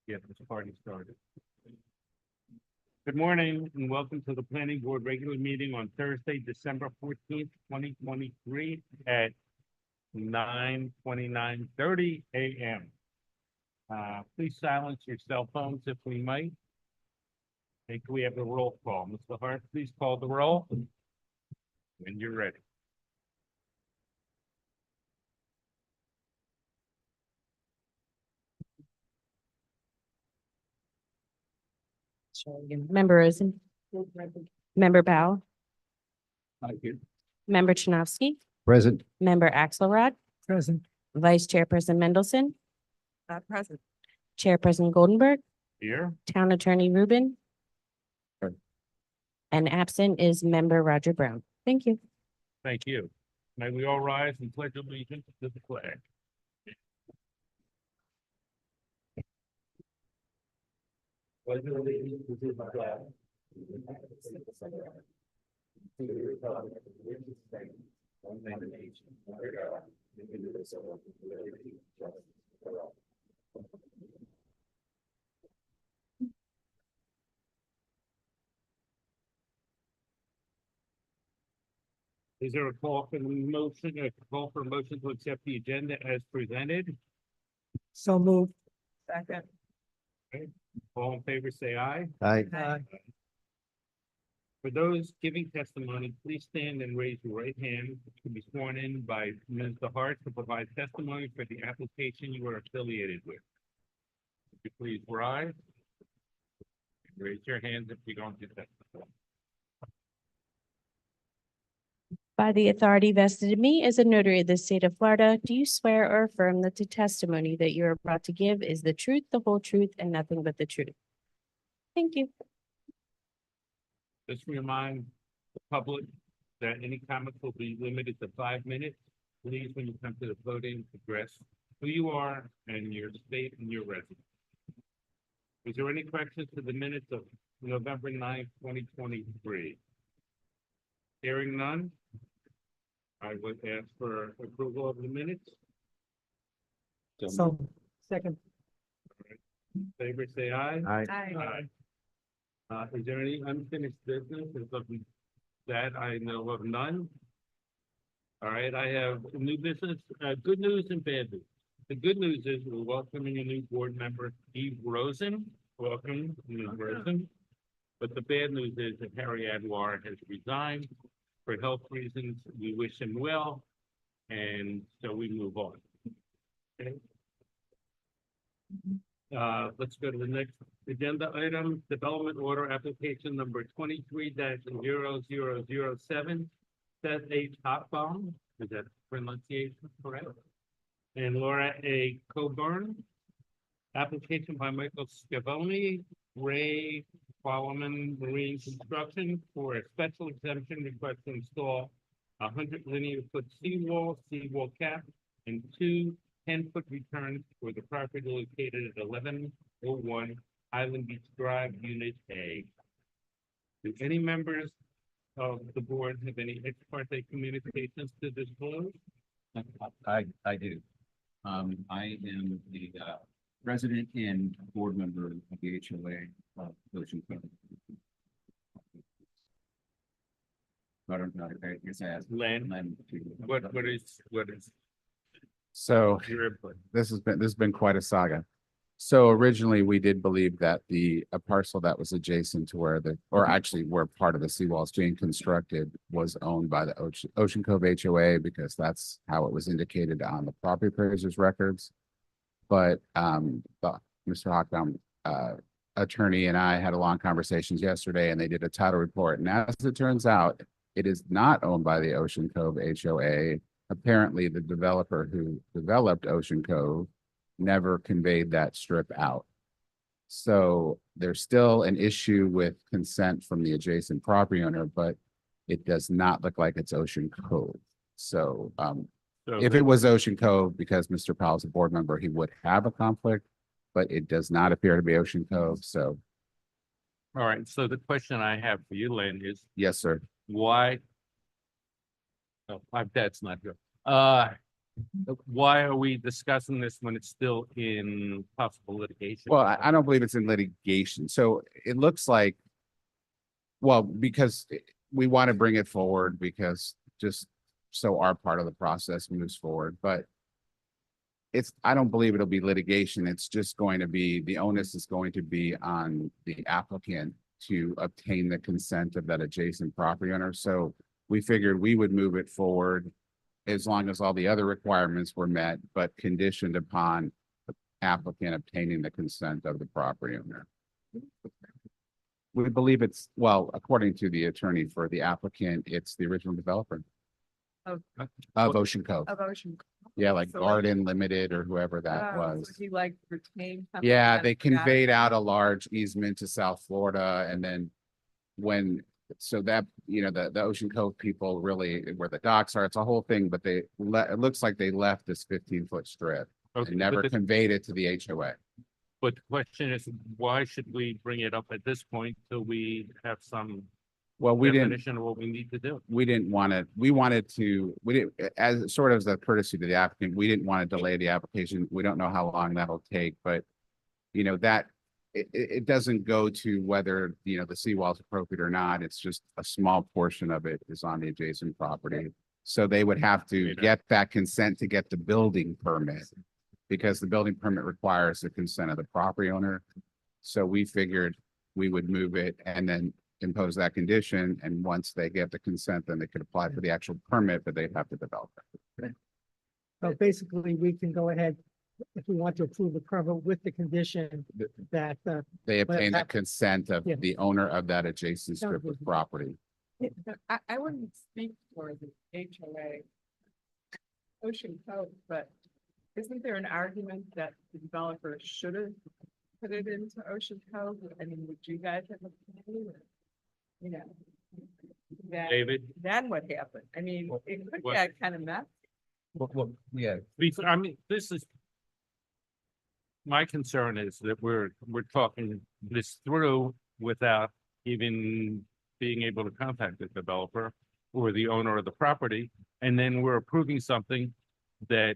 Get this party started. Good morning and welcome to the planning board regular meeting on Thursday, December 14th, 2023 at 9:29:30 a.m. Please silence your cell phones if we might. And can we have a roll call? Mr. Hart, please call the roll when you're ready. Member Rosen, Member Powell, Thank you. Member Chinovsky, Present. Member Axelrod, Present. Vice Chairperson Mendelson, Present. Chairperson Goldenberg, Here, Town Attorney Rubin. Present. And absent is Member Roger Brown. Thank you. thank you. May we all rise and pledge allegiance to the flag. Pledge allegiance to the flag. To the republic which is standing, one nation, under God, indivisible, with liberty and justice for all. Is there a call for a motion to accept the agenda as presented? So moved. Second. All in favor, say aye. Aye. For those giving testimony, please stand and raise your right hand to be sworn in by Mr. Hart to provide testimony for the application you are affiliated with. Would you please rise? Raise your hands if you don't get testimony. By the authority vested in me as a notary of the state of Florida, do you swear or affirm that the testimony that you are about to give is the truth, the whole truth, and nothing but the truth? Thank you. Just remind the public that any comments will be limited to 5 minutes. Please, when you come to the podium, address who you are and your state and your residence. Is there any questions to the minutes of November 9th, 2023? Hearing none, I would ask for approval of the minutes. So, second. Favor say aye. Aye. Aye. Is there any unfinished business? As of that, I know of none. All right, I have new business, good news and bad news. The good news is we're welcoming a new board member, Eve Rosen. Welcome, Ms. Rosen. But the bad news is that Harry Adwar has resigned for health reasons. We wish him well, and so we move on. Okay. Let's go to the next agenda item, development order application number 23-0007. Seth H. Hotbaum, is that pronunciation correct? And Laura A. Coburn. Application by Michael Scavone, Ray Qualman Marine Construction for a special exemption request to install 100 linear foot seawall cap, and 2 10-foot returns for the property located at 1101 Island Beach Drive, Unit A. Do any members of the board have any ex parte communications to disclose? I do. I am the resident and board member of the HOA of Ocean Cove. I don't know, I guess I asked. Len, what is So your input? this has been quite a saga. So originally, we did believe that a parcel that was adjacent to where where part of the seawall is being constructed was owned by the Ocean Cove HOA, because that's how it was indicated on the property appraiser's records. But Mr. Hochbaum, attorney, and I had a long conversations yesterday, and they did a title report. And as it turns out, it is not owned by the Ocean Cove HOA. Apparently, the developer who developed Ocean Cove never conveyed that strip out. So there's still an issue with consent from the adjacent property owner, but it does not look like it's Ocean Cove. So if it was Ocean Cove, because Mr. Powell's a board member, he would have a conflict, but it does not appear to be Ocean Cove. So All right, so the question I have for you, Len, is yes, sir. why? Oh, my dad's not here. Why are we discussing this when it's still in possible litigation? Well, I don't believe it's in litigation. So it looks like, well, because we want to bring it forward because just so our part of the process moves forward, but I don't believe it'll be litigation. It's just going to be, the onus is going to be on the applicant to obtain the consent of that adjacent property owner. So we figured we would move it forward as long as all the other requirements were met, but conditioned upon the applicant obtaining the consent of the property owner. We believe it's, well, according to the attorney for the applicant, it's the original developer Of- of Ocean Cove. Of Ocean. Yeah, like So Garden Limited or whoever that Oh, so was. He like retained. something Yeah, and they forgot conveyed it. out a large easement to South Florida and then when, so that, the Ocean Cove people really, where the docks are, it's a whole thing, but it looks like they left this 15-foot strip Okay, and never but the- conveyed it to the HOA. But the question is, why should we bring it up at this point till we have some Well, we didn't, definition of what we need to do? we didn't want to, we didn't, as sort of as a courtesy to the applicant, we didn't want to delay the application. We don't know how long that'll take, but that it doesn't go to whether, the seawall is appropriate or not. It's just a small portion of it is on the adjacent property. So they would have to get that consent to get the building permit because the building permit requires the consent of the property owner. So we figured we would move it and then impose that condition. And once they get the consent, then they could apply for the actual permit, but they'd have to develop it. So basically, we can go ahead, if we want to approve the permit with the condition that, They obtain the hap- consent of Yeah. the owner of that adjacent Sounds strip of good. property. I wouldn't speak for the HOA. Ocean Cove, but isn't there an argument that the developer should have put it into Ocean Cove? I mean, would you guys have a plan? Or, that, David? then what happened? I mean, it could What- get kind of messy. Yeah, I mean, this is. My concern is that we're talking this through without even being able to contact the developer or the owner of the property. And then we're approving something that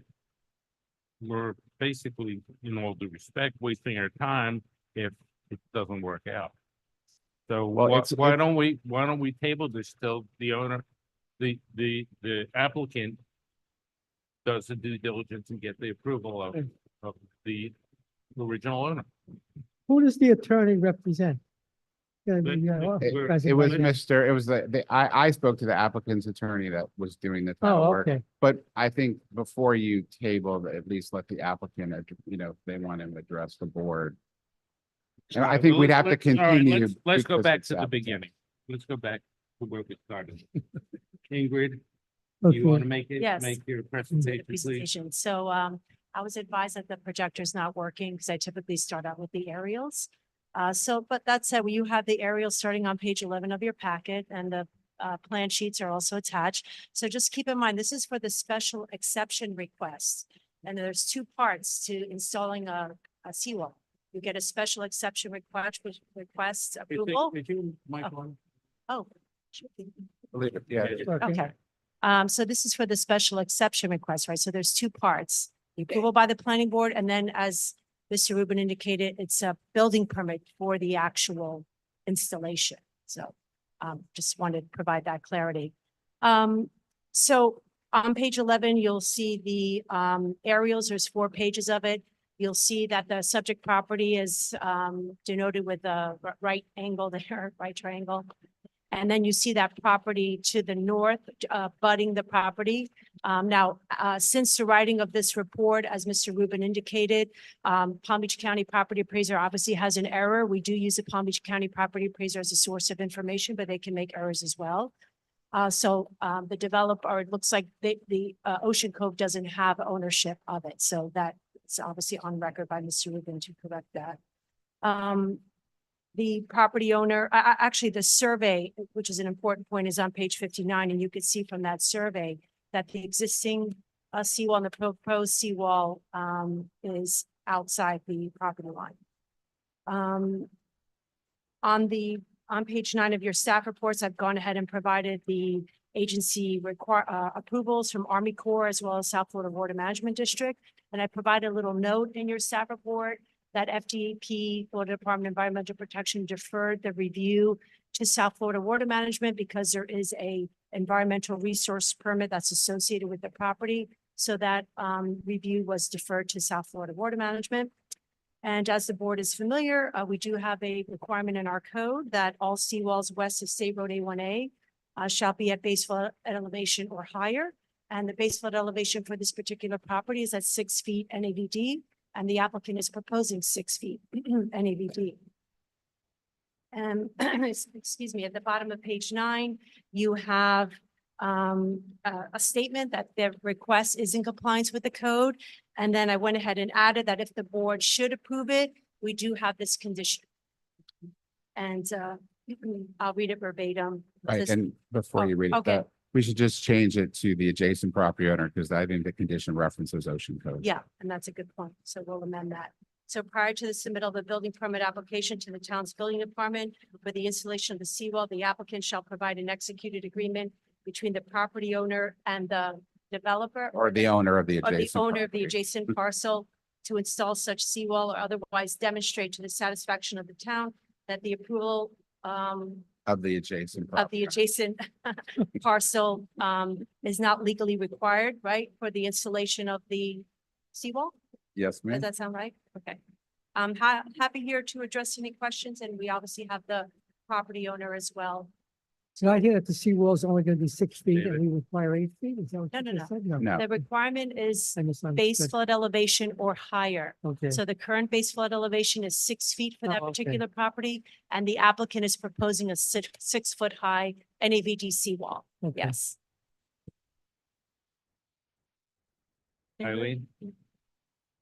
we're basically, in all due respect, wasting our time if it doesn't work out. So Well, why don't we table this till the owner, the applicant does the due diligence and get the approval of the original owner. who does the attorney represent? Yeah, But- yeah, well, It- guys, It was everybody- it was I spoke to the applicant's attorney that was doing the title Oh, work. okay. But I think before you table, at least let the applicant, if they want to address the board. And I think we'd have to All right, continue. Let's go because back it's to the applicant. beginning. Let's go back to where we started. Ingrid, Okay. you want to make Yes. your the presentation, please? presentation. So I was advised that the projector's not working because I typically start out with the aerials. But that said, you have the aerials starting on page 11 of your packet and the plan sheets are also attached. So just keep in mind, this is for the special exception request. And there's two parts to installing a seawall. You get a special exception request, which requests approval. Did you, Michael? Oh. should be. Yeah, Okay. So this is for the special exception request, right? So there's two parts. The approval by the planning board, and then as Mr. Rubin indicated, it's a building permit for the actual installation. So just wanted to provide that clarity. So on page 11, you'll see the aerials. There's 4 pages of it. You'll see that the subject property is denoted with a right angle there, right triangle. And then you see that property to the north, butting the property. Now, since the writing of this report, as Mr. Rubin indicated, Palm Beach County Property Appraiser obviously has an error. We do use the Palm Beach County Property Appraiser as a source of information, but they can make errors as well. So the developer, it looks like the Ocean Cove doesn't have ownership of it. So that's obviously on record by Mr. Rubin to correct that. The property owner, actually the survey, which is an important point, is on page 59. And you could see from that survey that the existing seawall and the proposed seawall is outside the property line. On page 9 of your staff reports, I've gone ahead and provided the agency approvals from Army Corps as well as South Florida Water Management District. And I provided a little note in your staff report that FDP, Florida Department of Environmental Protection, deferred the review to South Florida Water Management because there is a environmental resource permit that's associated with the property. So that review was deferred to South Florida Water Management. And as the board is familiar, we do have a requirement in our code that all seawalls west of State Road A1A shall be at base flood elevation or higher. And the base flood elevation for this particular property is at 6 feet NAVD, and the applicant is proposing 6 feet NAVD. And excuse me, at the bottom of page 9, you have a statement that the request is in compliance with the code. And then I went ahead and added that if the board should approve it, we do have this condition. And I'll read it verbatim. Right, This- and before you read it, okay. we should just change it to the adjacent property owner, because I think the condition references Ocean Code. Yeah, and that's a good point. So we'll amend that. So prior to the submittal of the building permit application to the town's building department for the installation of the seawall, the applicant shall provide an executed agreement between the property owner and the developer Or the owner of the or the adjacent. owner of the property. adjacent parcel to install such seawall or otherwise demonstrate to the satisfaction of the town that the approval Of the adjacent. of property. the adjacent parcel is not legally required, right, for the installation of the seawall? Yes, Does ma'am. that sound right? Okay. I'm happy here to address any questions, and we obviously have the property owner as well. So I hear that the seawall is only gonna be 6 feet and David. we require 8 feet, is that what No, you no, just said? No. No. The requirement is I base misunderstood. flood elevation or higher. Okay, So the current base flood elevation is 6 feet for that Oh, okay. particular property, and the applicant is proposing a 6 foot high NAVD seawall. okay. Yes. Eileen?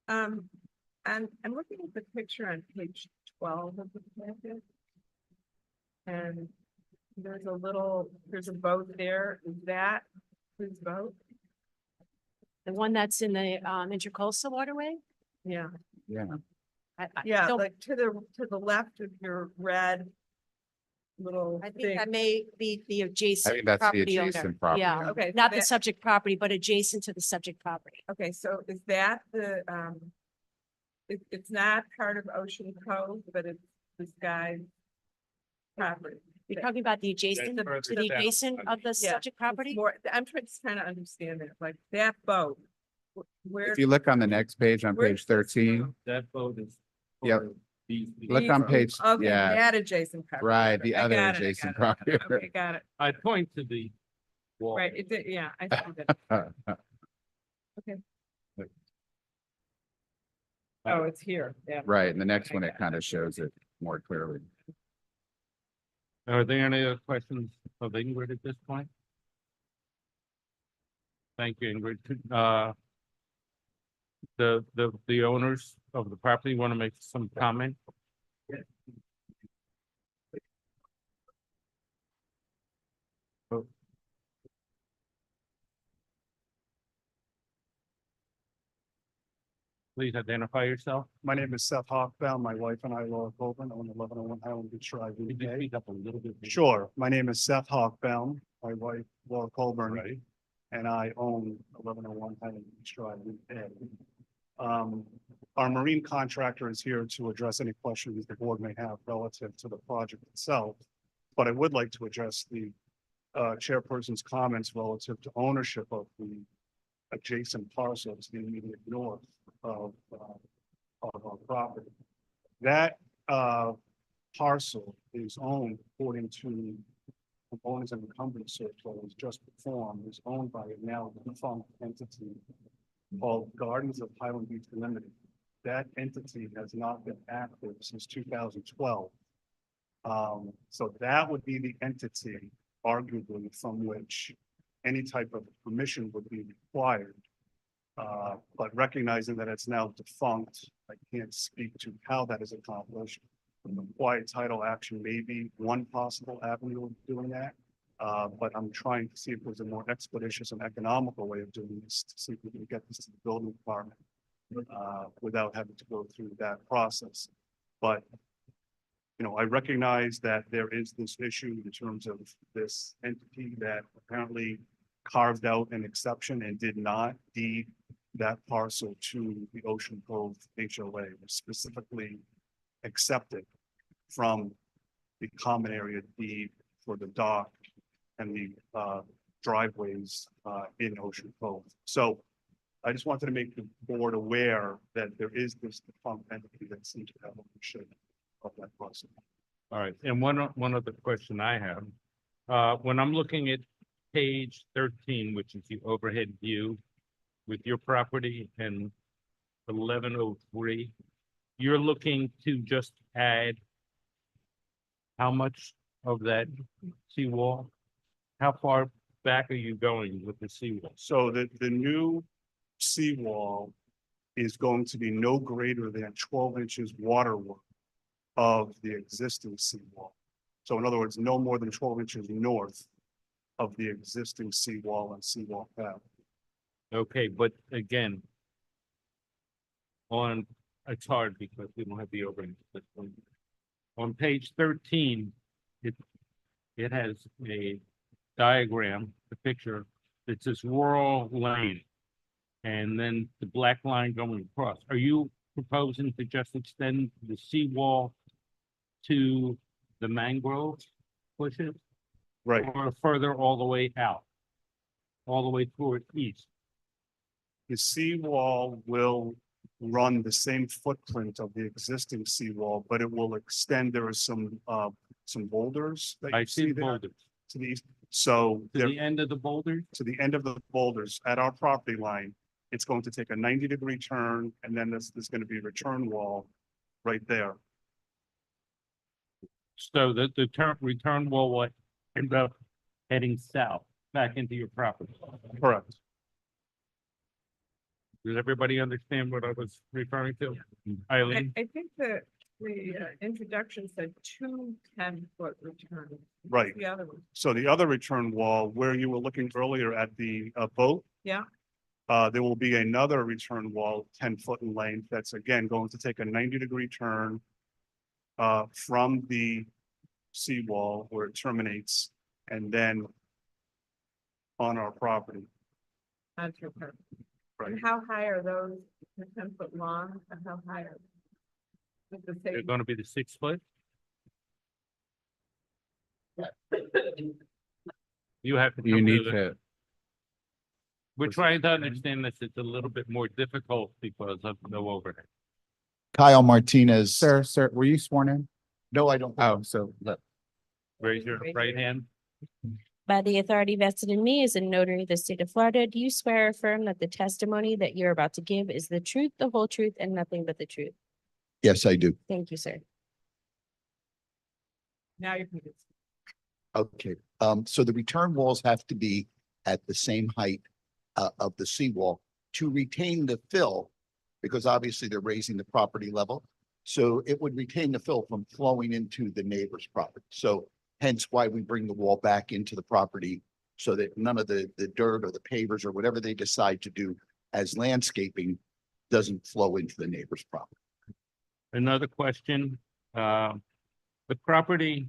And I'm looking at the picture on page 12 of the packet. And there's a boat there. Is that his boat? The one that's in the intercoastal waterway? Yeah, Yeah, yeah, don't- like to the left of your red little I think thing. that may be the I adjacent think that's the property owner. adjacent property. Yeah, Okay, so not the that- subject property, but adjacent to the subject property. Okay, so is that the, it's not part of Ocean Cove, but it's this guy's property? You're talking about the adjacent, further to the down. adjacent of the Yeah, subject It's property? more, just trying to understand it, like that boat. Where? If you look on the next page, on where's page this 13, from? That boat is. Yep. for these- look on page, Okay, yeah, that adjacent property. right, the I other got it, I adjacent got it, property. Okay, got it. I point to the wall. Right, it did, yeah, I see that. Oh, it's here, yeah. Right, and the next I one, got it kind of shows it more clearly. Are there any other questions of Ingrid at this point? Thank you, Ingrid. The owners of the property want to make some comment? Please identify yourself. My name is Seth Hoffbaum. My wife and I, Laura Colburn, own 1101 Highland Beach Drive. Could you UK. speak up a little bit? Sure. My name is Seth Hoffbaum. My wife, Laura Colburn, Right. and I own 1101 Highland Beach Drive. UK. Our marine contractor is here to address any questions the board may have relative to the project itself. But I would like to address the chairperson's comments relative to ownership of the adjacent parcels, the immediate north of our property. That parcel is owned according to components and encumbrance search that was just performed, is owned by a now defunct entity called Gardens of Highland Beach Limited. That entity has not been active since 2012. So that would be the entity arguably from which any type of permission would be required. But recognizing that it's now defunct, I can't speak to how that is accomplished. The quiet title action may be one possible avenue of doing that. But I'm trying to see if there's a more expeditious and economical way of doing this, to see if we can get this to the building department without having to go through that process. But I recognize that there is this issue in terms of this entity that apparently carved out an exception and did not deed that parcel to the Ocean Cove HOA, specifically accepted from the common area deed for the dock and the driveways in Ocean Cove. So I just wanted to make the board aware that there is this defunct entity that seems to have ownership of that parcel. All right, and one other question I have. When I'm looking at page 13, which is the overhead view with your property and 1103, you're looking to just add how much of that seawall? How far back are you going with the seawall? So the new seawall is going to be no greater than 12 inches waterwork of the existing seawall. So in other words, no more than 12 inches north of the existing seawall and seawall pad. Okay, but again, it's hard because we don't have the overhead. system. On page 13, it has a diagram, a picture that says rural lane. And then the black line going across. Are you proposing to just extend the seawall to the mangrove bushes? Right. Or further all the way out? All the way toward east? The seawall will run the same footprint of the existing seawall, but it will extend. There are some boulders that I you see see there boulders. to the east. So To there, the end of the boulder? to the end of the boulders at our property line, it's going to take a 90-degree turn, and then there's going to be a return wall right there. So the return wall will end up heading south back into your property. Correct. Does everybody understand what I was referring to? Eileen? I think that the introduction said 2 10-foot returns. Right. The other one. So the other return wall, where you were looking earlier at the boat. Yeah. There will be another return wall, 10 foot in length, that's again going to take a 90-degree turn from the seawall where it terminates and then on our property. That's your part. Right. And how high are those? They're 10 foot long, and how high are? With the They're same, gonna be the 6 foot? You have to. You come need the- to, We're trying to understand this. It's a little bit more difficult because of no overhead. Kyle Martinez. sir, were you sworn in? No, I don't. Oh, so let, Raise your right hand. By the authority vested in me as a notary of the state of Florida, do you swear or affirm that the testimony that you're about to give is the truth, the whole truth, and nothing but the truth? Yes, I do. Thank you, sir. now you can. Okay, so the return walls have to be at the same height of the seawall to retain the fill, because obviously they're raising the property level. So it would retain the fill from flowing into the neighbor's property. So hence why we bring the wall back into the property so that none of the dirt or the pavers or whatever they decide to do as landscaping doesn't flow into the neighbor's property. Another question, the property,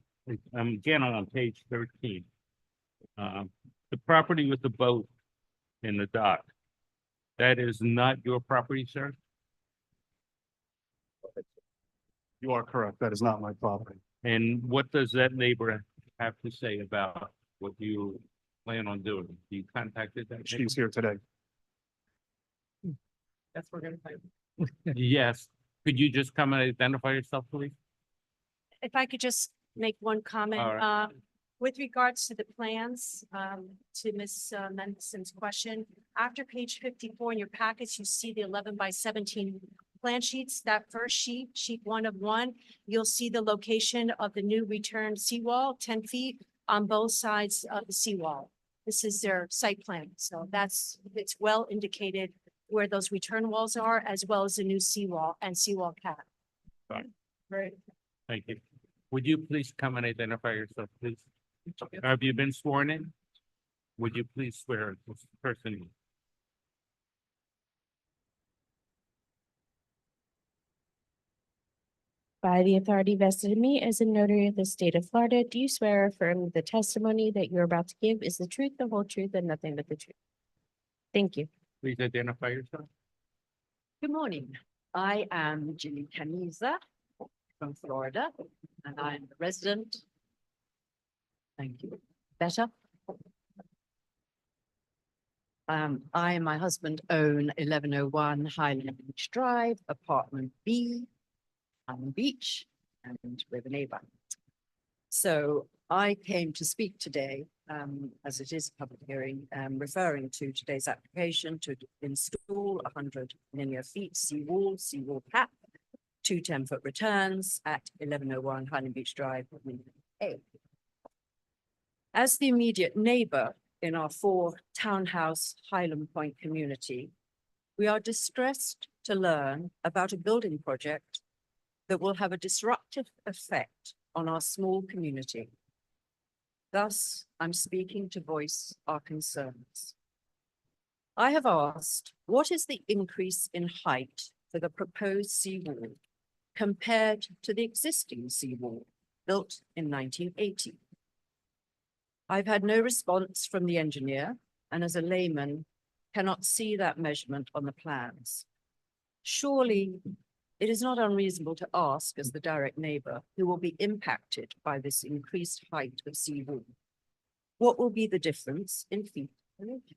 again, on page 13. The property with the boat in the dock, that is not your property, sir? You are correct. That is not my property. And what does that neighbor have to say about what you plan on doing? You contacted that? neighbor? She's here today. That's what we're gonna find. Yes. Could you just come and identify yourself, please? If I could just make one comment, All with regards to the plans, to Ms. Mendelson's question. After page 54 in your packets, you see the 11 by 17 plan sheets. That first sheet, sheet 1 of 1, you'll see the location of the new return seawall, 10 feet on both sides of the seawall. This is their site plan, so it's well indicated where those return walls are, as well as the new seawall and seawall cap. Right. Thank you. Would you please come and identify yourself, please? Have you been sworn in? Would you please swear this person in? By the authority vested in me as a notary of the state of Florida, do you swear or affirm that the testimony that you're about to give is the truth, the whole truth, and nothing but the truth? Thank you. Please identify yourself. Good morning. I am Ginny Caniza from Florida, and I'm a resident. Thank you. Better? I and my husband own 1101 Highland Beach Drive, apartment B, Highland Beach, and we're the neighbor. So I came to speak today, as it is a public hearing, referring to today's application to install 100 linear feet seawall cap, 2 10-foot returns at 1101 Highland Beach Drive, A. As the immediate neighbor in our 4 townhouse Highland Point community, we are distressed to learn about a building project that will have a disruptive effect on our small community. Thus, I'm speaking to voice our concerns. I have asked, what is the increase in height for the proposed seawall compared to the existing seawall built in 1980? I've had no response from the engineer, and as a layman, cannot see that measurement on the plans. Surely, it is not unreasonable to ask, as the direct neighbor who will be impacted by this increased height of seawall, what will be the difference in feet per inch?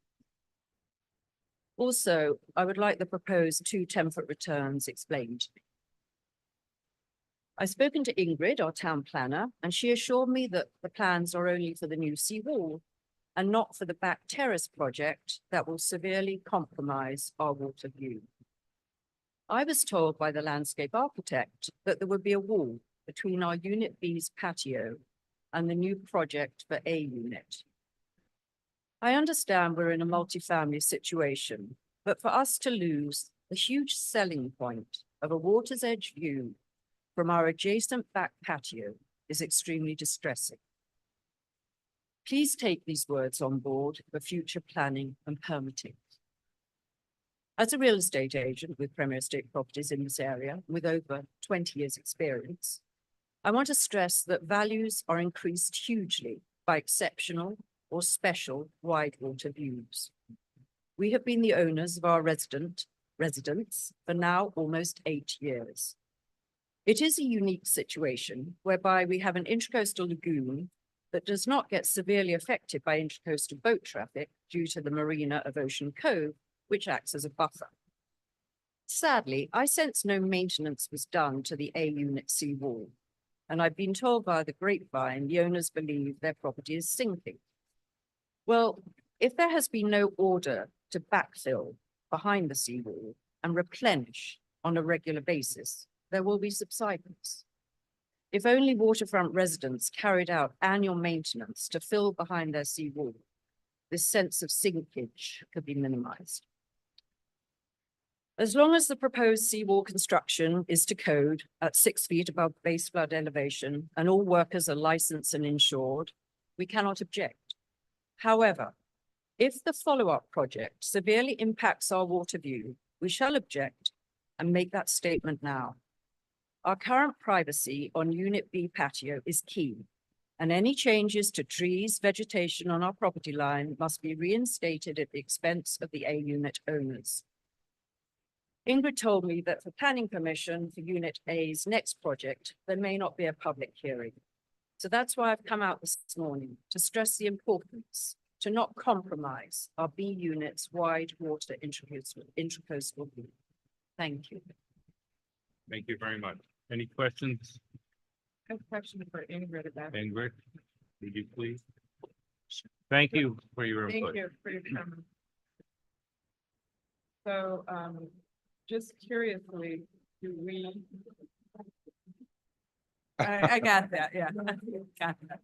Also, I would like the proposed 2 10-foot returns explained. I've spoken to Ingrid, our town planner, and she assured me that the plans are only for the new seawall and not for the back terrace project that will severely compromise our water view. I was told by the landscape architect that there would be a wall between our Unit B's patio and the new project for A unit. I understand we're in a multifamily situation, but for us to lose the huge selling point of a water's edge view from our adjacent back patio is extremely distressing. Please take these words on board for future planning and permitting. As a real estate agent with Premier Estate Properties in this area with over 20 years experience, I want to stress that values are increased hugely by exceptional or special wide water views. We have been the owners of our residence for now almost 8 years. It is a unique situation whereby we have an intracoastal lagoon that does not get severely affected by intracoastal boat traffic due to the marina of Ocean Cove, which acts as a buffer. Sadly, I sense no maintenance was done to the A unit seawall, and I've been told by the grapevine the owners believe their property is sinking. Well, if there has been no order to backfill behind the seawall and replenish on a regular basis, there will be subsidence. If only waterfront residents carried out annual maintenance to fill behind their seawall, this sense of sinkage could be minimized. As long as the proposed seawall construction is to code at 6 feet above base flood elevation and all workers are licensed and insured, we cannot object. However, if the follow-up project severely impacts our water view, we shall object and make that statement now. Our current privacy on Unit B patio is key, and any changes to trees, vegetation on our property line must be reinstated at the expense of the A unit owners. Ingrid told me that for planning permission for Unit A's next project, there may not be a public hearing. So that's why I've come out this morning to stress the importance to not compromise our B unit's wide water intracoastal view. Thank you. Thank you very much. Any questions, I have a question for Ingrid about. Ingrid? Would you please? Thank you for your Thank input. you for your comment. So, just curiously, do we? I got that, yeah. Got that.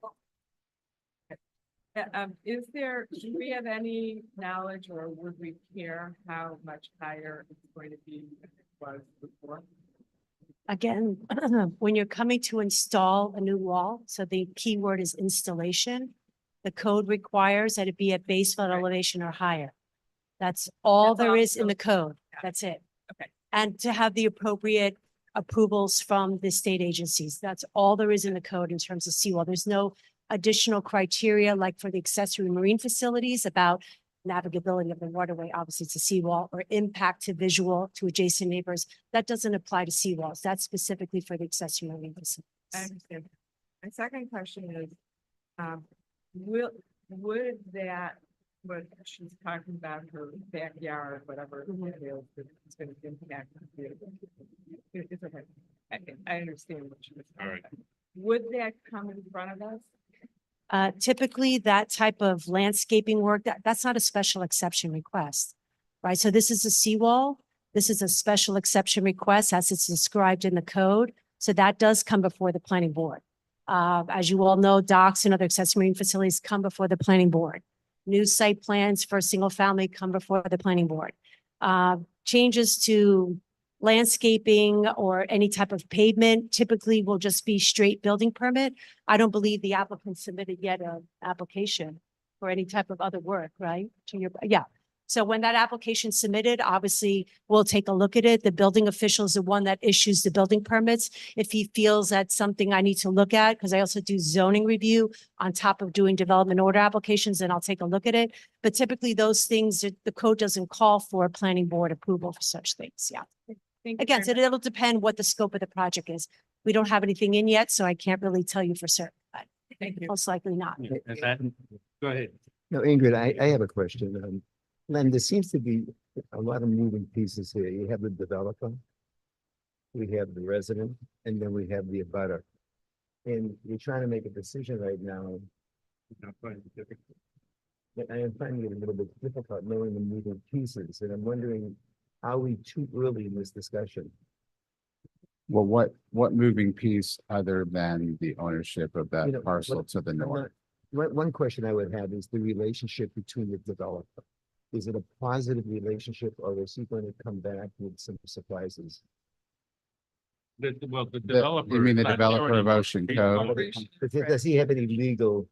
Yeah, is there, do we have any knowledge or would we care how much higher it's going to be than it was before? Again, when you're coming to install a new wall, so the key word is installation, the code requires that it be at base flood Right. elevation or higher. That's all That's there all is in still- the code. Yeah. That's it. Okay. And to have the appropriate approvals from the state agencies. That's all there is in the code in terms of seawall. There's no additional criteria like for the accessory marine facilities about navigability of the waterway, obviously it's a seawall, or impact to visual to adjacent neighbors. That doesn't apply to seawalls. That's specifically for the accessory marine I facilities. understand. My second question is, would that, what she's talking about, her backyard, whatever it is, that it's gonna impact. It's okay. I understand what she was. All right. Would that come in front of us? Typically, that type of landscaping work, that's not a special exception request, right? So this is a seawall. This is a special exception request as it's described in the code. So that does come before the planning board. As you all know, docks and other accessory marine facilities come before the planning board. New site plans for single family come before the planning board. Changes to landscaping or any type of pavement typically will just be straight building permit. I don't believe the applicant submitted yet an application for any type of other work, right? To your, yeah. So when that application submitted, obviously we'll take a look at it. The building official is the one that issues the building permits. If he feels that's something I need to look at, because I also do zoning review on top of doing development order applications, then I'll take a look at it. But typically those things, the code doesn't call for a planning board approval for such things. Yeah. Thank you Again, so very much. it'll depend what the scope of the project is. We don't have anything in yet, so I can't really tell you for certain, but Thank you. most likely not. And that, go ahead. No, Ingrid, I have a question. Len, there seems to be a lot of moving pieces here. You have the developer, we have the resident, and then we have the abutter. And you're trying to make a decision right now. And I am finding it a little bit difficult knowing the moving pieces, and I'm wondering, are we too early in this discussion? Well, what moving piece other than the ownership of You know, that parcel what- to the I'm north? not- One question I would have is the relationship between the developer. Is it a positive relationship, or is he going to come back with some surprises? Well, the The- developer. You mean is the not developer there of anymore. Ocean He's Cove? already- Does he have any legal?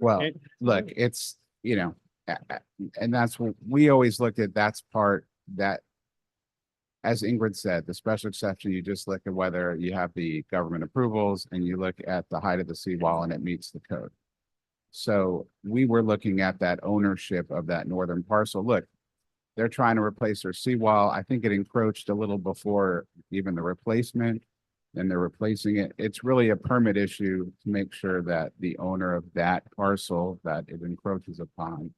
Well, And- look, it's, you know, and that's what we always looked at, that's part that, as Ingrid said, the special exception, you just look at whether you have the government approvals and you look at the height of the seawall and it meets the code. So we were looking at that ownership of that northern parcel. Look, they're trying to replace their seawall. I think it encroached a little before even the replacement. And they're replacing it. It's really a permit issue to make sure that the owner of that parcel that it encroaches upon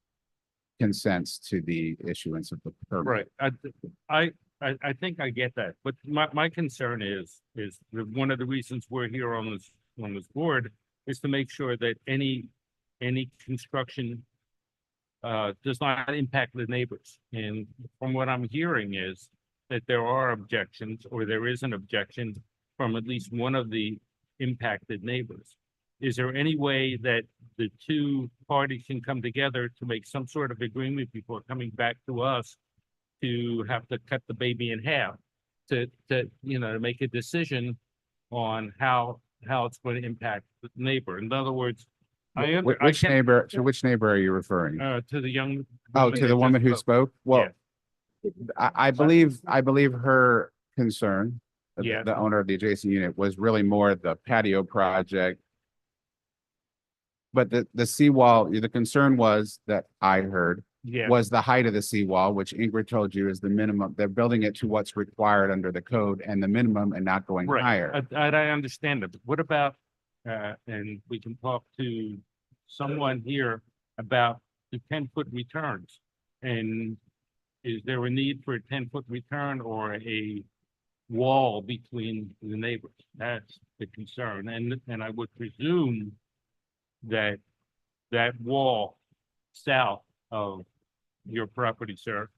consents to the issuance of the permit. Right. I think I get that, but my concern is that one of the reasons we're here on this board is to make sure that any construction does not impact the neighbors. And from what I'm hearing is that there are objections, or there is an objection from at least one of the impacted neighbors. Is there any way that the two parties can come together to make some sort of agreement before coming back to us to have to cut the baby in half, to make a decision on how it's going to impact the neighbor? In other words, I Which neighbor, to which neighbor are you referring? to the young. Oh, woman to that the just woman who spoke. spoke? Well, I believe her concern, Yeah. the owner of the adjacent unit, was really more the patio project. But the seawall, the concern was that I heard Yeah. was the height of the seawall, which Ingrid told you is the minimum. They're building it to what's required under the code and the minimum and not going Right. higher. I understand it, but what about, and we can talk to someone here about the 10-foot returns. And is there a need for a 10-foot return or a wall between the neighbors? That's the concern. And I would presume that wall south of your property, sir,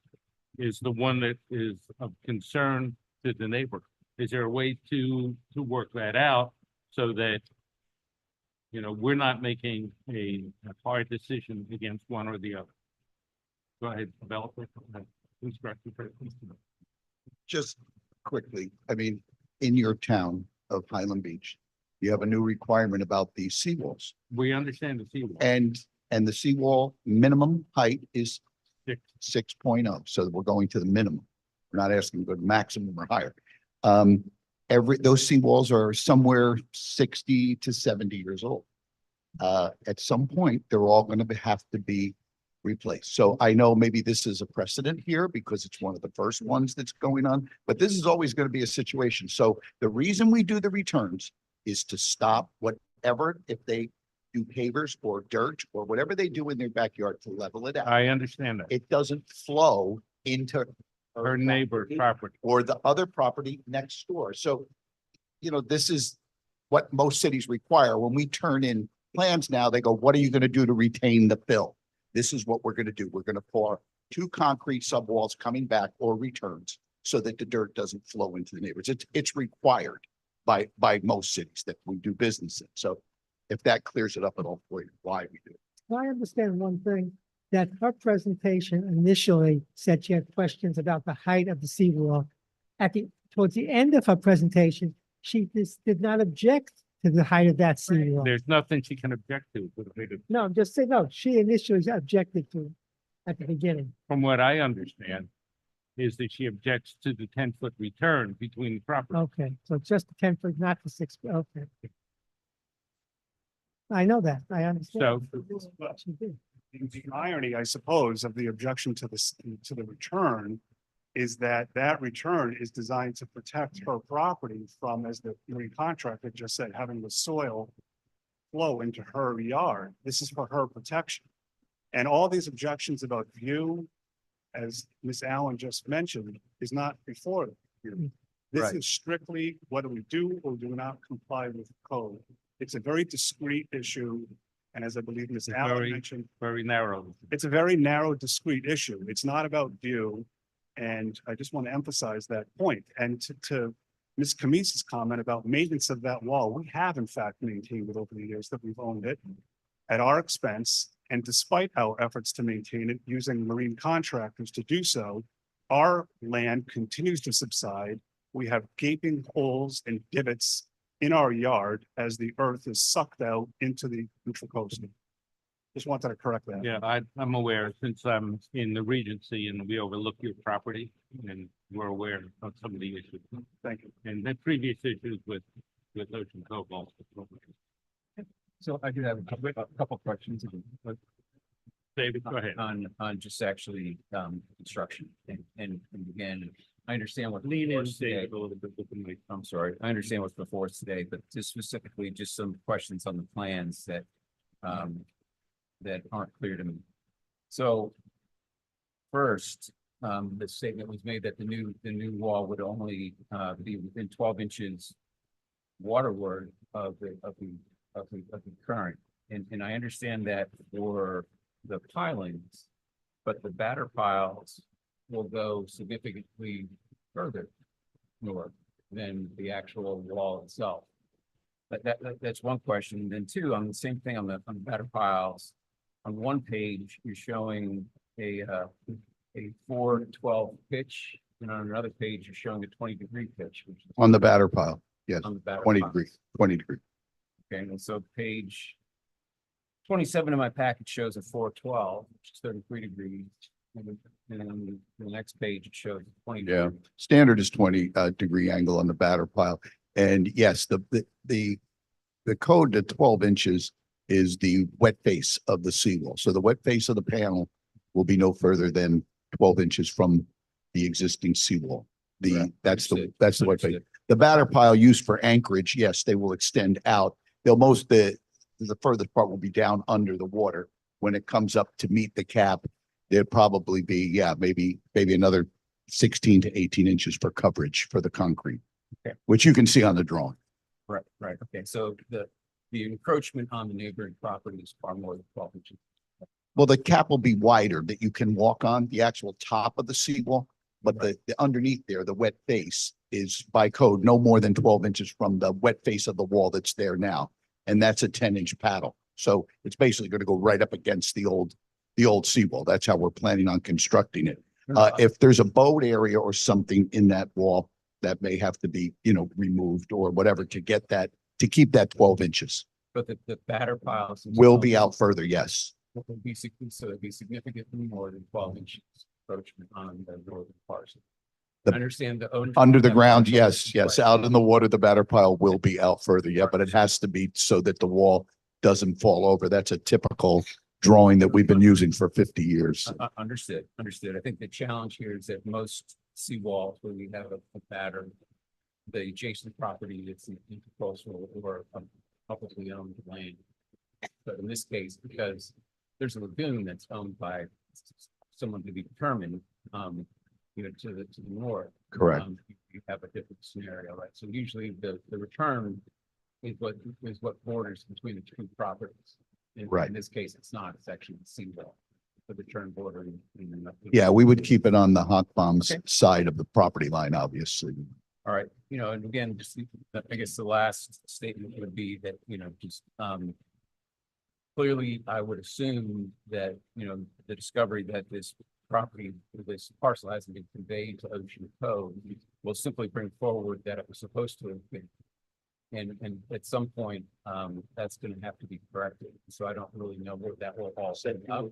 is the one that is of concern to the neighbor. Is there a way to work that out so that, we're not making a hard decision against one or the other? Go ahead, developer. Construction. Just quickly, I mean, in your town of Highland Beach, you have a new requirement about the seawalls. We understand the seawall. And the seawall minimum height is 6 so we're going to the minimum. We're not asking to go to maximum or higher. Those seawalls are somewhere 60 to 70 years old. At some point, they're all going to have to be replaced. So I know maybe this is a precedent here because it's one of the first ones that's going on, but this is always going to be a situation. So the reason we do the returns is to stop whatever, if they do pavers or dirt or whatever they do in their backyard to level it out. I understand that. It doesn't flow into Her neighbor's property. or the other property next door. So, this is what most cities require. When we turn in plans now, they go, what are you going to do to retain the fill? This is what we're going to do. We're going to pour 2 concrete subwalls coming back or returns so that the dirt doesn't flow into the neighbors. It's required by most cities that we do business in. So if that clears it up at all for you, why we do it. I understand one thing, that her presentation initially said she had questions about the height of the seawall. Towards the end of her presentation, she just did not object to the height of that seawall. There's nothing she can object to. No, I'm just saying, no, she initially objected to it at the beginning. From what I understand, is that she objects to the 10-foot return between the property. Okay, so it's just the 10 foot, not the 6, okay. I know that, I understand. So She did. The irony, I suppose, of the objection to the return is that return is designed to protect her property from, as the marine contractor just said, having the soil flow into her yard. This is for her protection. And all these objections about view, as Ms. Allen just mentioned, is not before you. This Right. is strictly whether we do or do not comply with code. It's a very discrete issue. And as I believe Ms. Allen very- mentioned, very narrow. it's a very narrow, discrete issue. It's not about view. And I just want to emphasize that point. And to Ms. Camisa's comment about maintenance of that wall, we have in fact maintained it over the years that we've owned it at our expense. And despite our efforts to maintain it using marine contractors to do so, our land continues to subside. We have gaping holes and divots in our yard as the earth is sucked out into the coast. Just wanted to correct that. Yeah, I'm aware since I'm in the Regency and we overlook your property and we're aware of some of the issues. Thank you. And the previous issues with Ocean Cove also. So I do have a couple questions. David, go ahead. On just actually, construction and again, I understand what. Lean in, before us today. David, a little bit with the mic. I'm sorry, I understand what's before us today, but just specifically, just some questions on the plans that, that aren't clear to me. So first, the statement was made that the new wall would only, be within 12 inches waterward of the current. And I understand that for the pilings, but the batter piles will go significantly further north than the actual wall itself. But that's one question. Then two, on the same thing on the batter piles, on one page, you're showing a 412 pitch, and on another page, you're showing a 20-degree pitch, which is On the batter pile, yes, on the batter 20 piles. degree, 20 degree. Okay, and so page 27 of my package shows a 412, which is 33 degrees. And then the next page, it shows 20. Yeah. degrees. Standard is 20 degree angle on the batter pile. And yes, the code to 12 inches is the wet face of the seawall. So the wet face of the panel will be no further than 12 inches from the existing seawall. Right. That's the Understood. wet face. Understood. The batter pile used for anchorage, yes, they will extend out. The furthest part will be down under the water. When it comes up to meet the cap, there'd probably be, maybe another 16 to 18 inches for coverage for the concrete. Okay. Which you can see on the drawing. Right, right. Okay, so the encroachment on the neighboring property is far more than 12 inches. Well, the cap will be wider that you can walk on the actual top of the seawall, but the underneath there, the wet face is by code no more than 12 inches from the wet face of the wall that's there now. And that's a 10-inch paddle. So it's basically going to go right up against the old seawall. That's how we're planning on constructing it. If there's a boat area or something in that wall, that may have to be, removed or whatever to get that, to keep that 12 inches. But the batter piles. Will be out further, yes. would be, so it'd be significantly more than 12 inches encroachment on the northern parcel. I The- understand the owner. Under the ground, yes, yes. Out in the water, the batter pile will be out further, yeah, but it has to be so that the wall doesn't fall over. That's a typical drawing that we've been using for 50 years. Understood, understood. I think the challenge here is that most seawalls, where we have a batter, the adjacent property that's in coastal or publicly owned land. But in this case, because there's a lagoon that's owned by someone to be determined, to the north. Correct. You have a different scenario, right? So usually the return is what borders between the two properties. Right. In this case, it's not, it's actually the seawall, the return border. Yeah, we would keep it on the hot bombs Okay. side of the property line, obviously. All right, and again, just, I guess the last statement would be that, just, clearly, I would assume that, the discovery that this property, this parcel hasn't been conveyed to Ocean Cove will simply bring forward that it was supposed to have been. And at some point, that's gonna have to be corrected. So I don't really know where that will all set up.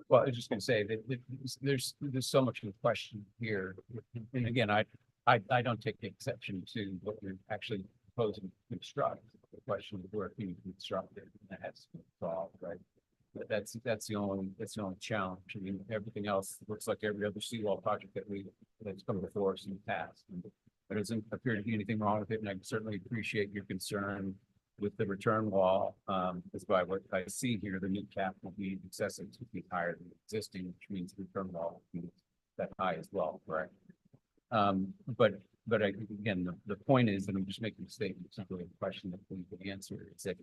Well, I was just gonna say that there's so much in question here. And again, I don't take exception to what you're actually proposing to construct. The question of where can you construct it, and that has to be solved, right? But that's the only challenge. I mean, everything else looks like every other seawall project that's come before us in the past. And there doesn't appear to be anything wrong with it, and I certainly appreciate your concern with the return wall. As by what I see here, the new cap will be excessive to be higher than the existing, which means the return wall will be that high as well, correct? But again, the point is, and I'm just making a statement, it's not really a question that we can answer, is that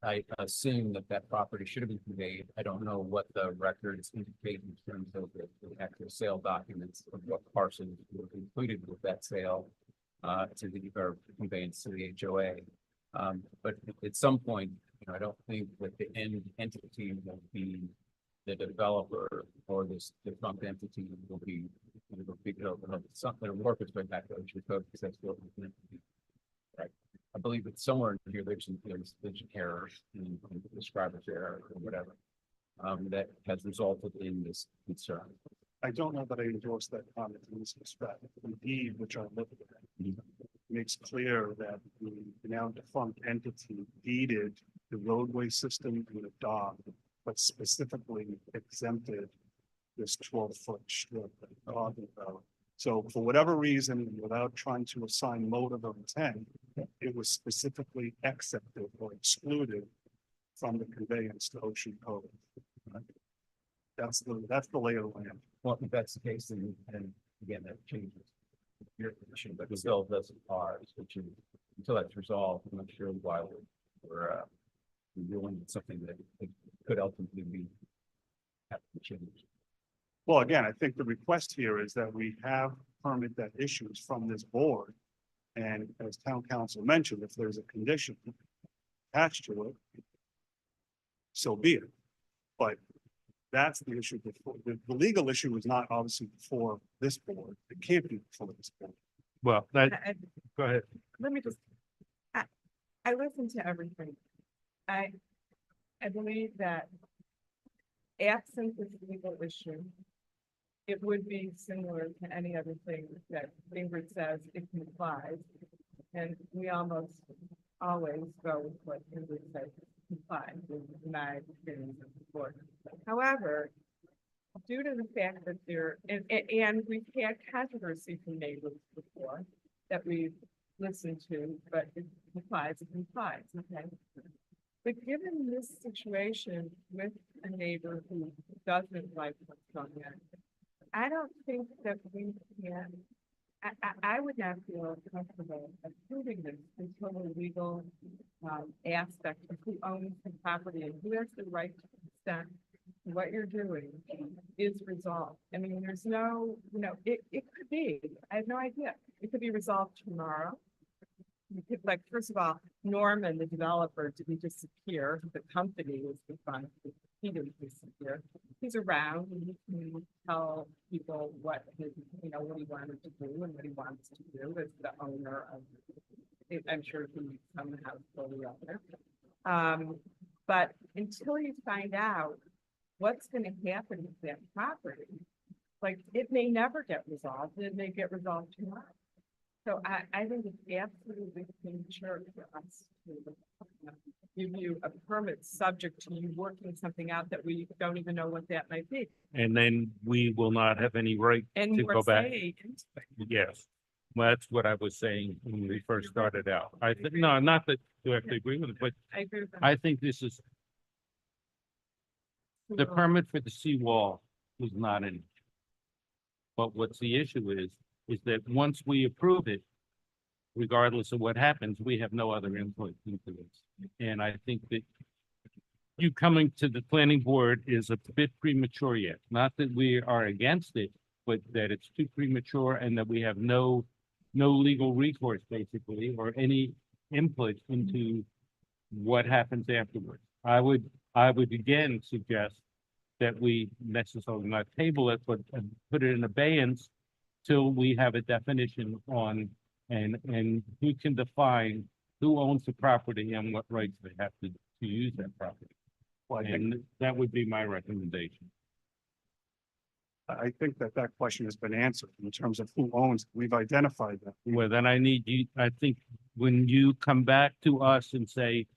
I assume that property should have been conveyed. I don't know what the records indicate in terms of the actual sale documents of what parcels were included with that sale to the, or conveyance to the HOA. But at some point, I don't think that the end entity will be the developer or this defunct entity will be something to work its way back to Ocean Code, because that's what we're meant to do. Right. I believe that somewhere in here there's an error in the describer's error or whatever that has resulted in this concern. I don't know that I endorse that comment in this respect. Indeed, which I looked at, makes clear that the now defunct entity deeded the roadway system and the dock, but specifically exempted this 12-foot strip that I'm talking about. So for whatever reason, without trying to assign motive of intent, it was specifically accepted or excluded from the conveyance to Ocean Cove. Right? That's the lay of the land. Well, if that's the case, then again, that changes your position, but still doesn't ours, which is, until that's resolved, I'm not sure why we're dealing with something that could ultimately be have to change. Well, again, I think the request here is that we have permit that issues from this board. And as town council mentioned, if there's a condition attached to it, so be it. But that's the issue before, the legal issue is not obviously before this board. It can't be before this board. Well, go ahead. Let me just, I listened to everything. I believe that absent this legal issue, it would be similar to any other thing that Ingrid says it complies. And we almost always go with what Ingrid says complies, in my experience of the board. However, due to the fact that and we've had controversy from neighbors before that we've listened to, but it complies, okay? But given this situation with a neighbor who doesn't like what's going on, I don't think that we can, I would not feel comfortable approving this until the legal aspect of who owns the property and who has the right to consent to what you're doing is resolved. I mean, there's no, it could be, I have no idea. It could be resolved tomorrow. You could, like, first of all, Norman, the developer, didn't disappear. The company was defunct. he didn't disappear. He's around and he can tell people what his, what he wanted to do and what he wants to do as the owner of. I'm sure he somehow fully owner. But until you find out what's gonna happen with that property, like, it may never get resolved, it may get resolved tomorrow. So I think it's absolutely premature for us to give you a permit subject to you working something out that we don't even know what that might be. And then we will not have any right And to more go back. say into it. Yes, well, that's what I was saying when we first started out. I think, no, not that you have to agree with it, but I agree with that. I think this is, the permit for the seawall is not in. But what's the issue is that once we approve it, regardless of what happens, we have no other input into this. And I think that you coming to the planning board is a bit premature yet. Not that we are against it, but that it's too premature and that we have no legal recourse basically, or any input into what happens afterwards. I would again suggest that we necessarily not table it, but put it in abeyance till we have a definition on, and who can define who owns the property and what rights they have to use that property. Well, I think, And that would be my recommendation. I think that question has been answered in terms of who owns, it. We've identified that. Well, then I need you, I think when you come back to us and say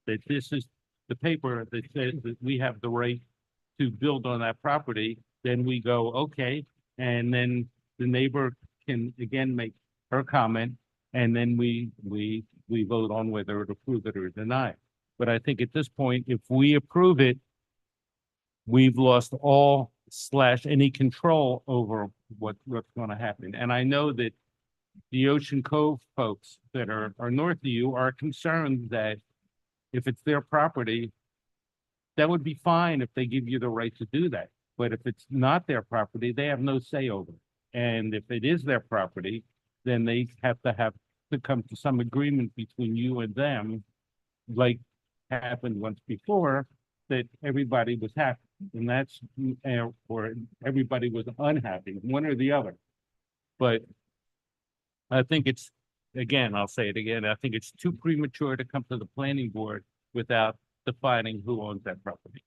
that this is the paper that says that we have the right to build on that property, then we go, okay, and then the neighbor can again make her comment, and then we vote on whether to approve it or deny it. But I think at this point, if we approve it, we've lost all / any control over what's going to happen. And I know that the Ocean Cove folks that are north of you are concerned that if it's their property, that would be fine if they give you the right to do that. But if it's not their property, they have no say over it. And if it is their property, then they have to come to some agreement between you and them, like happened once before, that everybody was happy. And that's, or everybody was unhappy, one or the other. But I think it's, again, I'll say it again, I think it's too premature to come to the planning board without defining who owns that property.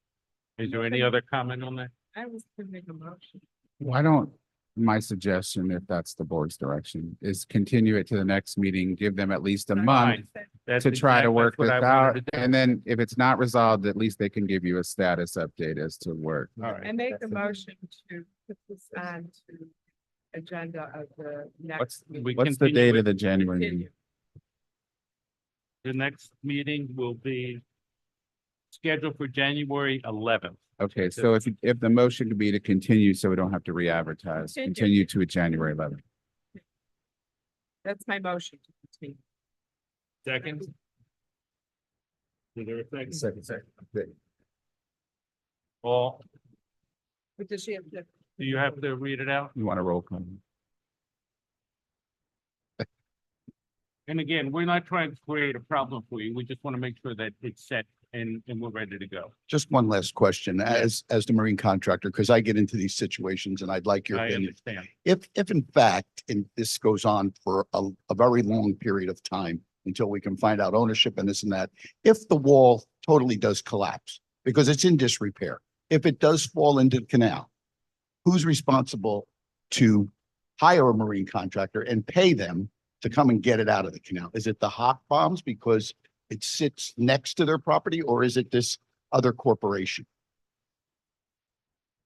Is there any other comment on that? I was gonna make a motion. Why don't, my suggestion, if that's the board's direction, is continue it to the next meeting, give them at least a month That's to try to exactly work what this I wanted out. to do. And then if it's not resolved, at least they can give you a status update as to where. All right. I make a motion to put this on to agenda of the next. We meeting. What's the continue date it. of the January meeting? Continue. The next meeting will be scheduled for January 11th. Okay, so if the motion could be to continue, so we don't have to re-advertise, Continue. continue to a January 11th. That's my motion to continue. Second? Is there a second? Second. All, But does she have to? do you have to read it out? You want a roll call? And again, we're not trying to create a problem for you. We just want to make sure that it's set and we're ready to go. Just one last question, as the marine contractor, because I get into these situations and I'd like your I opinion. understand. If in fact, and this goes on for a very long period of time until we can find out ownership and this and that, if the wall totally does collapse, because it's in disrepair, if it does fall into the canal, who's responsible to hire a marine contractor and pay them to come and get it out of the canal? Is it the hot bombs because it sits next to their property, or is it this other corporation?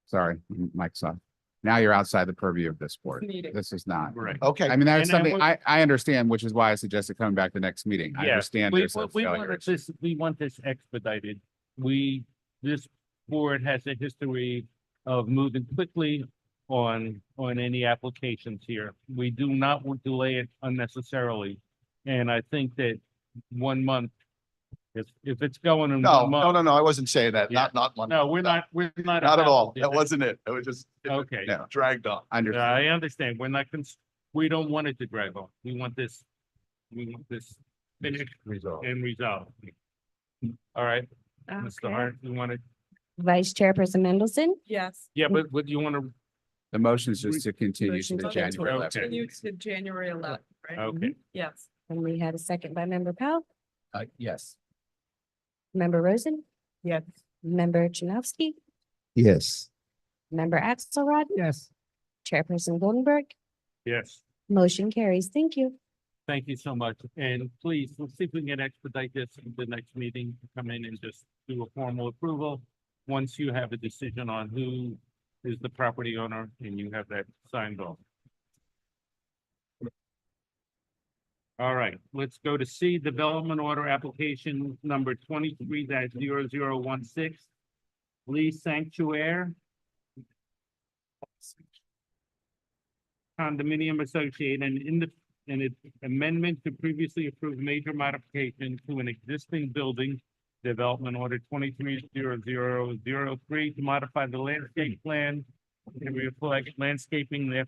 Sorry, Mike's off. Now you're outside the purview of this board. Meeting. This is not. Right. Okay. I mean, that's And something I understand, which is why I suggested coming back the next meeting. I Yeah, understand We, there's a we failure. wanted this, we want this expedited. This board has a history of moving quickly on any applications here. We do not want to delay it unnecessarily. And I think that 1 month, if it's going in No, 1 month. no, I wasn't saying that. Yeah. Not one. No, we're not. Not at all. That wasn't it. It was just. Okay. No. Dragged on. Understood. I understand. We're not, we don't want it to drag on. We want this finished Resolved. and resolved. All right, Mr. Okay. Hart, you want to Vice Chairperson Mendelson, Yes. Yeah, but what do you want to, The motion is just to continue to Motion the to January continue. 11th. Continue to January 11th, right? okay, Yes. and we had a second by Member Powell, Yes. Member Rosen, Yes. Member Chinovsky, Yes. Member Axelrod, Yes. Chairperson Goldenberg. yes. Motion carries. Thank you. Thank you so much. And please, let's see if we can expedite this in the next meeting, come in and just do a formal approval. Once you have a decision on who is the property owner and you have that signed off. All right, let's go to C, Development Order Application Number 23-0016. Lee Sanctuary Condominium Associate and in the an amendment to previously approved major modification to an existing building, Development Order 23-0003, to modify the landscape plan and reflect landscaping the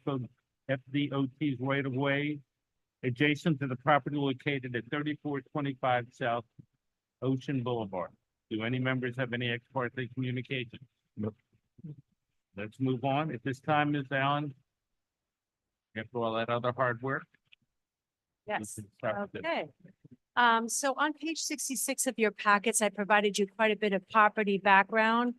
FDOT's right of way adjacent to the property located at 3425 South Ocean Boulevard. Do any members have any ex parte communication? Nope. Let's move on. At this time, Ms. Allen, after all that other hard work. Yes, can start with it. okay. So on page 66 of your packets, I provided you quite a bit of property background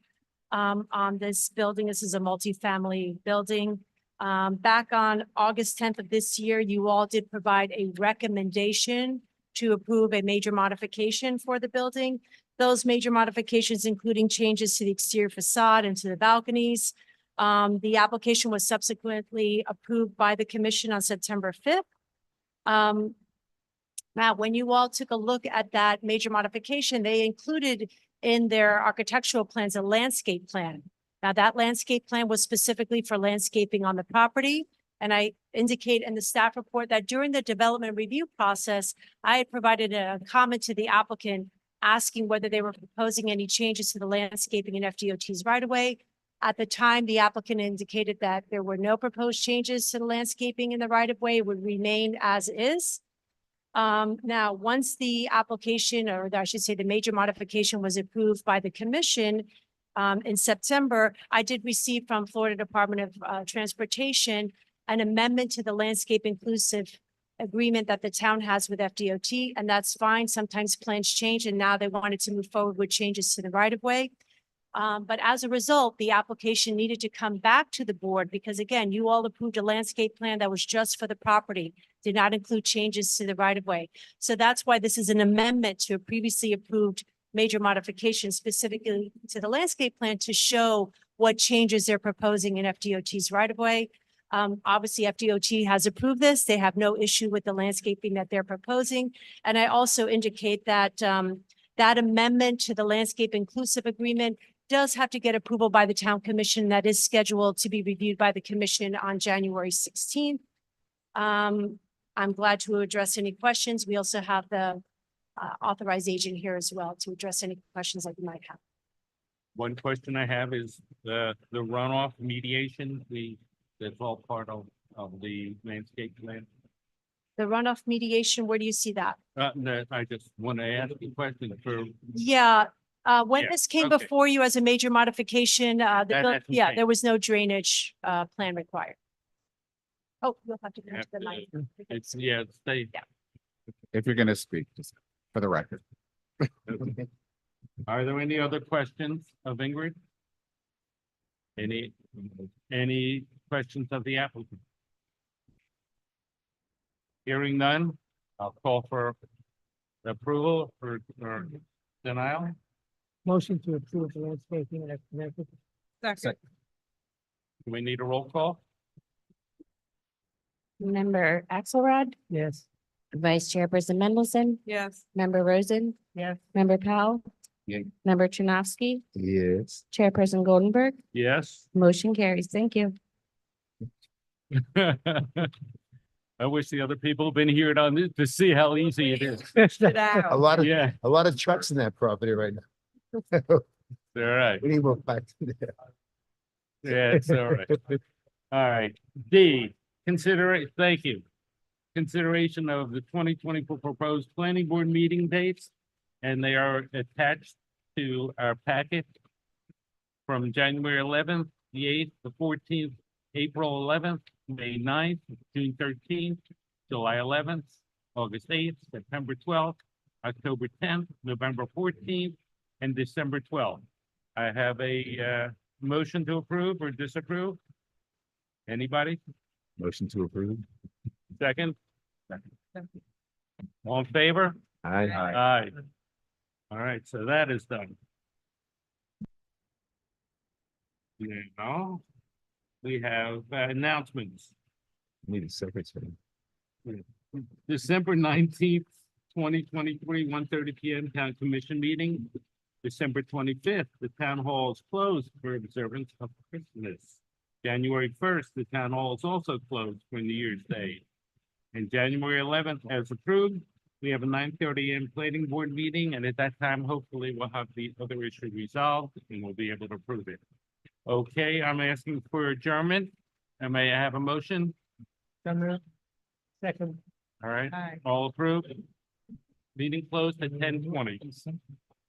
on this building. This is a multifamily building. Back on August 10th of this year, you all did provide a recommendation to approve a major modification for the building. Those major modifications, including changes to the exterior facade and to the balconies. The application was subsequently approved by the commission on September 5th. Now, when you all took a look at that major modification, they included in their architectural plans a landscape plan. Now, that landscape plan was specifically for landscaping on the property. And I indicate in the staff report that during the development review process, I had provided a comment to the applicant asking whether they were proposing any changes to the landscaping in FDOT's right of way. At the time, the applicant indicated that there were no proposed changes to the landscaping in the right of way, would remain as is. Now, once the application, or I should say the major modification, was approved by the commission in September, I did receive from Florida Department of Transportation an amendment to the landscape inclusive agreement that the town has with FDOT, and that's fine. Sometimes plans change, and now they wanted to move forward with changes to the right of way. But as a result, the application needed to come back to the board because, again, you all approved a landscape plan that was just for the property, did not include changes to the right of way. So that's why this is an amendment to a previously approved major modification specifically to the landscape plan to show what changes they're proposing in FDOT's right of way. Obviously, FDOT has approved this. They have no issue with the landscaping that they're proposing. And I also indicate that that amendment to the landscape inclusive agreement does have to get approval by the town commission. That is scheduled to be reviewed by the commission on January 16th. I'm glad to address any questions. We also have the authorized agent here as well to address any questions that you might have. One question I have is the runoff mediation, that's all part of the landscape plan. The runoff mediation, where do you see that? I just want to ask a question for, Yeah, when Yeah, this came okay. before you as a major modification, That hasn't yeah, changed. there was no drainage plan required. Oh, you'll have to come to the mic. it's, yeah, stay. If you're gonna speak, just for the record. Are there any other questions of Ingrid? Any questions of the applicant? Hearing none, I'll call for approval or denial. Motion to approve the landscaping and Second. Do we need a roll call? Member Axelrod, yes. Vice Chairperson Mendelson, Yes. Member Rosen, Yes. Member Powell. Yeah. Member Chinovsky, Yes. Chairperson Goldenberg. Yes. Motion carries. Thank you. I wish the other people had been here on this to see how easy it is. Get A out. lot of, Yeah, a lot of trucks in that property right now. all right. We need to move back to there. Yeah, it's all right. All right. D, thank you. Consideration of the 2024 proposed planning board meeting dates, and they are attached to our packet. from January eleventh, the eighth, the fourteenth, April eleventh, May 9th, June thirteenth, July eleventh, August eighth, September twelfth, October tenth, November fourteenth, and December twelfth. I have a motion to approve or disapprove. Anybody? Motion to approve. Second? All in favor? Aye. Aye. All right, so that is done. Now, we have announcements. Need a secretary. December 19th, 2023, 1:30 PM Town Commission meeting. December 25th, the town hall is closed for observance of Christmas. January 1st, the town hall is also closed for New Year's Day. And January 11th, as approved, we have a 9:30 AM planning board meeting, and at that time, hopefully, we'll have the other issue resolved and we'll be able to approve it. Okay, I'm asking for adjournment. And may I have a motion? Second. All right, Aye. all approved? Meeting closed at 10:20.